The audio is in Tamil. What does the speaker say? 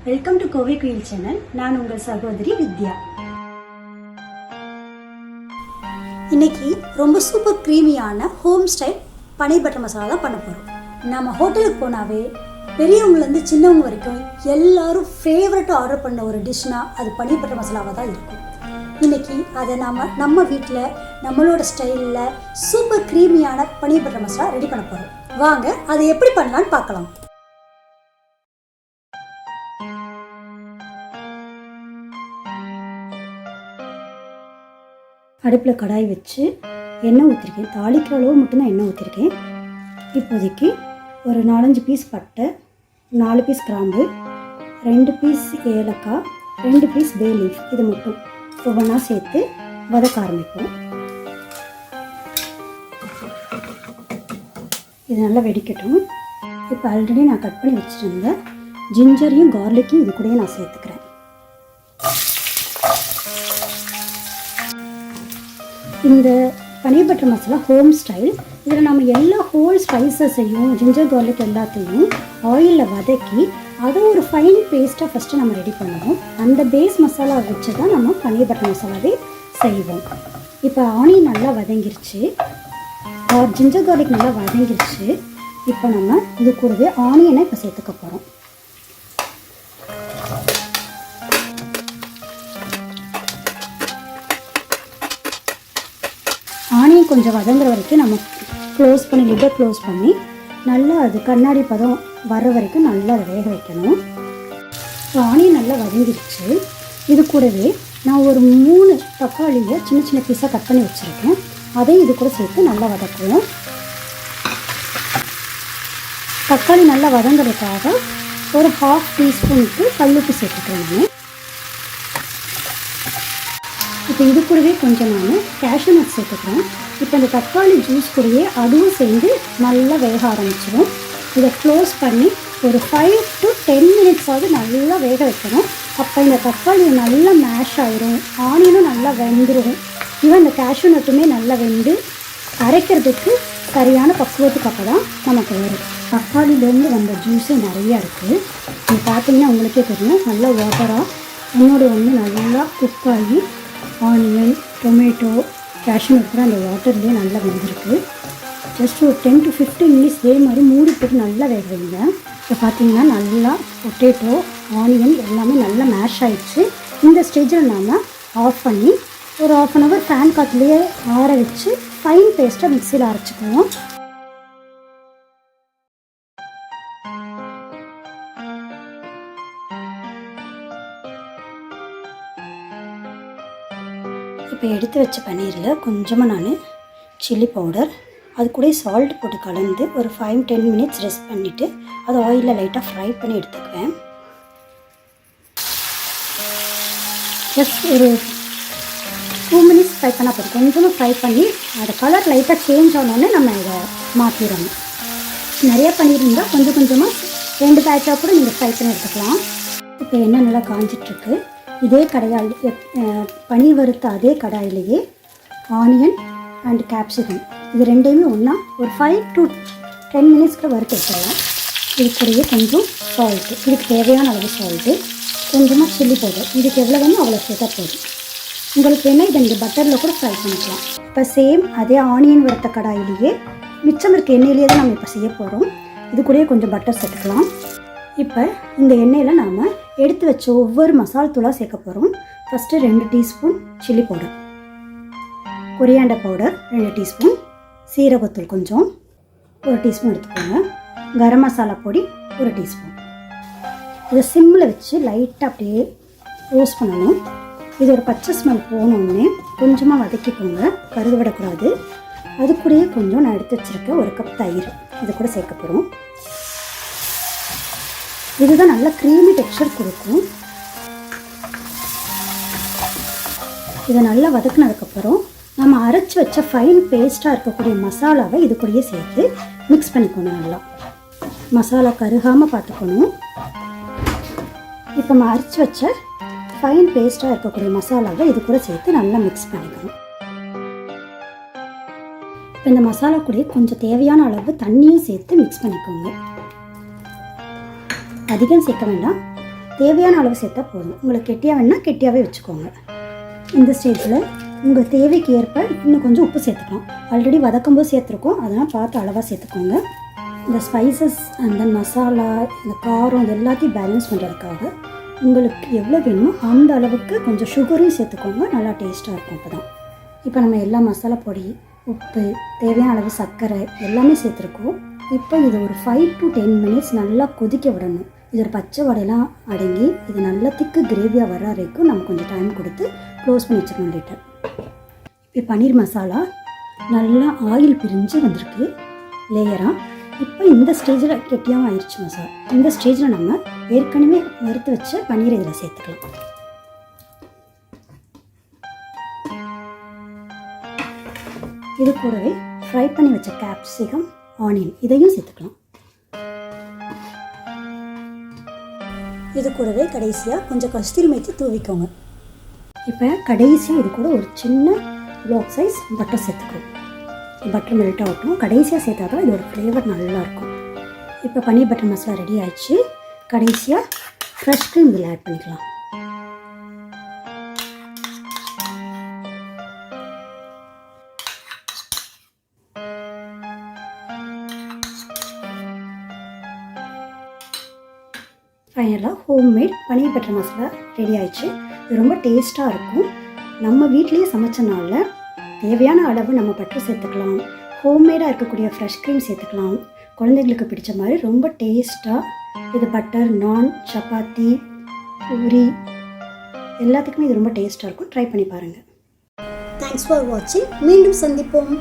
வெல்கம் டு கோவை குயில் சேனல். நான் உங்கள் சகோதரி வித்யா. இன்னைக்கு ரொம்ப சூப்பர் க்ரீமியான ஹோம் ஸ்டைல் பன்னீர் பட்டர் மசாலா தான் பண்ண போகிறோம். நம்ம ஹோட்டலுக்கு போனாவே பெரியவங்கலேருந்து சின்னவங்க வரைக்கும் எல்லாரும் ஃபேவரட்டாக ஆர்டர் பண்ண ஒரு டிஷ்னால் அது பன்னீர் பட்டர் மசாலாவாக தான் இருக்கும். இன்றைக்கி அதை நம்ம வீட்டில் நம்மளோட ஸ்டைலில் சூப்பர் க்ரீமியான பன்னீர் பட்டர் மசாலா ரெடி பண்ண போகிறோம். வாங்க அதை எப்படி பண்ணலான்னு பார்க்கலாம். அடுப்பில் கடாய் வச்சு எண்ணெய் ஊற்றிருக்கேன். தாளிக்கிற அளவு மட்டும்தான் எண்ணெய் ஊற்றிருக்கேன். இப்போதைக்கு ஒரு 4-5 பீஸ் பட்டை, 4 பீஸ் கிராம்பு, 2 பீஸ் ஏலக்காய், 2 பீஸ் பே லீஃப், இது மட்டும் ஒவ்வொன்றா சேர்த்து வதக்க ஆரம்பிப்போம். இது நல்லா வெடிக்கட்டும். இப்போ ஆல்ரெடி நான் கட் பண்ணி வச்சுருந்தேன் ஜிஞ்சரையும் கார்லிக்கையும் இது கூடயே நான் சேர்த்துக்கிறேன். இந்த பன்னீர் பட்டர் மசாலா ஹோம் ஸ்டைல். இதில் நம்ம எல்லா ஹோல் ஸ்பைசஸையும் ஜிஞ்சர் கார்லிக் எல்லாத்தையும் ஆயிலில் வதக்கி அதை ஒரு ஃபைன் பேஸ்ட்டாக ஃபஸ்ட்டு நம்ம ரெடி பண்ணுவோம். அந்த பேஸ் மசாலா வச்சு தான் நம்ம பன்னீர் பட்டர் மசாலாவே செய்வோம். இப்போ ஆனியன் நல்லா வதங்கிருச்சு, ஜிஞ்சர் கார்லிக் நல்லா வதங்கிருச்சு. இப்போ நம்ம இது கூடவே ஆனியனை இப்போ சேர்த்துக்க போகிறோம். ஆனியன் கொஞ்சம் வதங்குற வரைக்கும் நம்ம லிட்டை க்ளோஸ் பண்ணி நல்லா அது கண்ணாடி பதம் வர்ற வரைக்கும் நல்லா அதை வேக வைக்கணும். ஆனியன் நல்லா வதங்கிடுச்சு. இது கூடவே நான் ஒரு 3 தக்காளியை சின்ன சின்ன பீஸாக கட் பண்ணி வச்சுருக்கேன். அதையும் இது கூட சேர்த்து நல்லா வதக்குவோம். தக்காளி நல்லா வதங்குறதுக்காக ஒரு 1/2 டீஸ்பூனுக்கு கல்லுப்பு சேர்த்துக்கிறேன் நான். இப்போ இது கூடவே கொஞ்சம் நான் கேஷ்யூ நட் சேர்த்துக்கிறேன். இப்போ இந்த தக்காளி ஜூஸ் கூடவே அதுவும் சேர்ந்து நல்லா வேக ஆரம்பிச்சிடும். இதை க்ளோஸ் பண்ணி ஒரு 5 to 10 மினிட்ஸாவது நல்லா வேக வைக்கணும். அப்போ இந்த தக்காளி நல்லா மேஷ் ஆயிரும், ஆனியனும் நல்லா வெந்துடும். ஈவன் இந்த கேஷ்யூ நட்டுமே நல்லா வெந்து அரைக்கிறதுக்கு சரியான பக்குவத்துக்கு அப்போ தான் நமக்கு வரும். தக்காளியிலேருந்து வந்த ஜூஸே நிறையா இருக்குது. இது பார்த்தீங்கன்னா உங்களுக்கே தெரியும், நல்லா வாட்டராக என்னோட நல்லா குக் ஆகி ஆனியன், டொமேட்டோ, கேஷ்யூ நட் கூட அந்த வாட்டர்லேயே நல்லா வெந்திருக்கு. ஜஸ்ட் ஒரு 10 to 15 மினிட்ஸ் இதே மாதிரி மூடி போட்டு நல்லா வேக வைங்க. இப்போ பார்த்தீங்கன்னா நல்லா பொட்டேட்டோ, ஆனியன் எல்லாமே நல்லா மேஷ் ஆகிடுச்சு. இந்த ஸ்டேஜில் நாம் ஆஃப் பண்ணி ஒரு 1/2 hour ஃபேன் காற்றுலேயே ஆற வச்சு ஃபைன் பேஸ்ட்டாக மிக்சியில் அரைச்சிக்குவோம். இப்போ எடுத்து வச்ச பன்னீரில் கொஞ்சமாக நான் சில்லி பவுடர், அது கூட சால்ட் போட்டு கலந்து ஒரு 5-10 மினிட்ஸ் ரெஸ்ட் பண்ணிவிட்டு அதை ஆயிலில் லைட்டாக ஃப்ரை பண்ணி எடுத்துக்குவேன். ஜஸ்ட் ஒரு 2 மினிட்ஸ் ஃப்ரை பண்ணால் போதும். கொஞ்சமாக ஃப்ரை பண்ணி அதை கலர் லைட்டாக சேஞ்ச் ஆனோடனே நம்ம இதை மாற்றிடணும். நிறைய பன்னீர் இருந்தால் கொஞ்சம் கொஞ்சமாக 2 பேட்சாக கூட நீங்கள் ஃப்ரை பண்ணி எடுத்துக்கலாம். இப்போ எண்ணெய் நல்லா காஞ்சிட்ருக்கு. இதே கடாயில் பன்னீர் வறுத்த அதே கடாயிலேயே ஆனியன் அண்ட் கேப்சிகம் இது ரெண்டையுமே ஒன்றா ஒரு 5 to 10 மினிட்ஸ்க்கு வறுத்து எடுத்துடலாம். இது கூடயே கொஞ்சம் சால்ட்டு, இதுக்கு தேவையான அளவு சால்ட்டு, கொஞ்சமாக சில்லி பவுடர், இதுக்கு எவ்வளோ வேணும் அவ்வளோ சேர்த்தா போதும். உங்களுக்கு வேணால் இதை நீங்கள் பட்டரில் கூட ஃப்ரை பண்ணிக்கலாம். இப்போ சேம் அதே ஆனியன் வறுத்த கடாயிலேயே மிச்சம் இருக்க எண்ணெயிலேயே தான் நம்ம இப்போ செய்ய போகிறோம். இது கூடயே கொஞ்சம் பட்டர் சேர்த்துக்கலாம். இப்போ இந்த எண்ணெயில் நாம் எடுத்து வச்ச ஒவ்வொரு மசாலா தூளாக சேர்க்க போகிறோம். First 2 teaspoon chilli powder, coriander powder 2 teaspoon, சீரகத்தூள் கொஞ்சம் 1 டீஸ்பூன் எடுத்துக்கோங்க, கரம் மசாலா பொடி 1 டீஸ்பூன். இதை சிம்மில் வச்சு லைட்டாக அப்படியே ரோஸ்ட் பண்ணணும். இது ஒரு பச்சை ஸ்மெல் போனோடனே கொஞ்சமாக வதக்கிக்கோங்க, கருது விடக்கூடாது. அது கூடயே கொஞ்சம் நான் எடுத்து வச்சுருக்க 1 கப் தயிர் இது கூட சேர்க்க போகிறோம். இதுதான் நல்ல க்ரீமி டெக்ஸ்சர் கொடுக்கும். இதை நல்லா வதக்குனதுக்கப்புறம் நம்ம அரைச்சி வச்ச ஃபைன் பேஸ்ட்டாக இருக்கக்கூடிய மசாலாவை இது கூடயே சேர்த்து மிக்ஸ் பண்ணிக்கணும். நல்லா மசாலா கருகாமல் பார்த்துக்கணும். இப்போ நம்ம அரைச்சி வச்ச ஃபைன் பேஸ்ட்டாக இருக்கக்கூடிய மசாலாவை இது கூட சேர்த்து நல்லா மிக்ஸ் பண்ணிக்கணும். இப்போ இந்த மசாலா கூடயே கொஞ்சம் தேவையான அளவு தண்ணியும் சேர்த்து மிக்ஸ் பண்ணிக்கோங்க. அதிகம் சேர்க்க வேண்டாம், தேவையான அளவு சேர்த்தா போதும். உங்களுக்கு கெட்டியாக வேணுன்னா கெட்டியாகவே வச்சுக்கோங்க. இந்த ஸ்டேஜில் உங்கள் தேவைக்கு ஏற்ப இன்னும் கொஞ்சம் உப்பு சேர்த்துக்கலாம். ஆல்ரெடி வதக்கும்போது சேர்த்துருக்கோம், அதெல்லாம் பார்த்து அளவாக சேர்த்துக்கோங்க. இந்த ஸ்பைசஸ் அண்ட் தென் மசாலா, இந்த காரம் இது எல்லாத்தையும் பேலன்ஸ் பண்ணுறதுக்காக உங்களுக்கு எவ்வளோ வேணுமோ அந்த அளவுக்கு கொஞ்சம் சுகரையும் சேர்த்துக்கோங்க. நல்லா டேஸ்ட்டாக இருக்கும். அப்போ தான் இப்போ நம்ம எல்லா மசாலா பொடி, உப்பு, தேவையான அளவு சர்க்கரை எல்லாமே சேர்த்துருக்கோம். இப்போ இது ஒரு 5 to 10 minutes நல்லா கொதிக்க விடணும். இது ஒரு பச்சை வடையெல்லாம் அடங்கி இது நல்லா திக்கு கிரேவியாக வர வரைக்கும் நம்ம கொஞ்சம் டைம் கொடுத்து க்ளோஸ் பண்ணி வச்சுக்கணும் லேட்டர். இப்போ பன்னீர் மசாலா நல்லா ஆயில் பிரிஞ்சு வந்திருக்கு லேயராக. இப்போ இந்த ஸ்டேஜில் கெட்டியாகவும் ஆயிடுச்சு மசாலா. இந்த ஸ்டேஜில் நம்ம ஏற்கனவே வறுத்து வச்ச பன்னீரை இதில் சேர்த்துக்கலாம். இது கூடவே ஃப்ரை பண்ணி வச்ச கேப்சிகம், ஆனியன் இதையும் சேர்த்துக்கலாம். இது கூடவே கடைசியாக கொஞ்சம் கஸ்தூரி மேத்தி தூவிக்கோங்க. இப்போ கடைசியாக இது கூட ஒரு சின்ன பிளாக் சைஸ் பட்டர் சேர்த்துக்கணும். பட்டர் மெல்ட் ஆகட்டும். கடைசியாக சேர்த்தா தான் இதோட ஃப்ளேவர் நல்லாயிருக்கும். இப்போ பன்னீர் பட்டர் மசாலா ரெடி ஆயிடுச்சு. கடைசியாக ஃப்ரெஷ் க்ரீம் இதில் ஆட் பண்ணிக்கலாம். ஃபைனலாக ஹோம்மேட் பன்னீர் பட்டர் மசாலா ரெடி ஆயிடுச்சு. இது ரொம்ப டேஸ்ட்டாக இருக்கும். நம்ம வீட்லேயே சமைச்சனால தேவையான அளவு நம்ம பட்டர் சேர்த்துக்கலாம். ஹோம்மேடாக இருக்கக்கூடிய ஃப்ரெஷ் க்ரீம் சேர்த்துக்கலாம். குழந்தைங்களுக்கு பிடிச்ச மாதிரி ரொம்ப டேஸ்ட்டாக இது பட்டர், நான், சப்பாத்தி, பூரி எல்லாத்துக்குமே இது ரொம்ப டேஸ்ட்டாக இருக்கும். ட்ரை பண்ணி பாருங்கள். தேங்க்ஸ் ஃபார் வாட்சிங். மீண்டும் சந்திப்போம்.